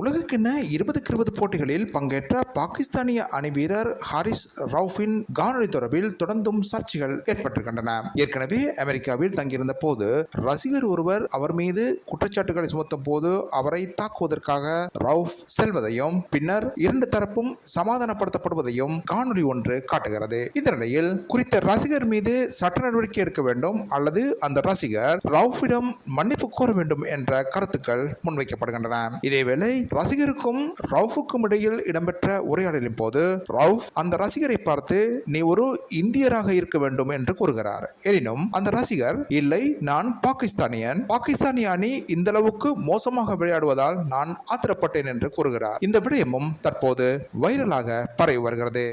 உலகக்கிண்ண 2020 போட்டிகளில் பங்கேற்ற பாகிஸ்தானிய அணி வீரர் ஹாரிஸ் ரவுஃபின் காணொலி தொடர்பில் தொடர்ந்தும் சர்ச்சைகள் ஏற்பட்டிருக்கின்றன. ஏற்கனவே அமெரிக்காவில் தங்கியிருந்த போது ரசிகர் ஒருவர் அவர் மீது குற்றச்சாட்டுகளை சுமத்தும் போது அவரை தாக்குவதற்காக ரவுஃப் செல்வதையும் பின்னர் இரண்டு தரப்பும் சமாதானப்படுத்தப்படுவதையும் காணொலி ஒன்று காட்டுகிறது. இந்த நிலையில் குறித்த ரசிகர் மீது சட்ட நடவடிக்கை எடுக்க வேண்டும் அல்லது அந்த ரசிகர் ரவுஃபிடம் மன்னிப்பு கோர வேண்டும் என்ற கருத்துக்கள் முன்வைக்கப்படுகின்றன. இதேவேளை ரசிகருக்கும் ரவுஃபுக்கும் இடையில் இடம்பெற்ற உரையாடலின் போது ரவுஃப் அந்த ரசிகரை பார்த்து நீ ஒரு இந்தியராக இருக்க வேண்டும் என்று கூறுகிறார். எனினும் அந்த ரசிகர் இல்லை, நான் பாகிஸ்தானிய அணி இந்த அளவுக்கு மோசமாக விளையாடுவதால் நான் ஆத்திரப்பட்டேன் என்று கூறுகிறார். இந்த விடயமும் தற்போது வைரலாக பரவி வருகிறது.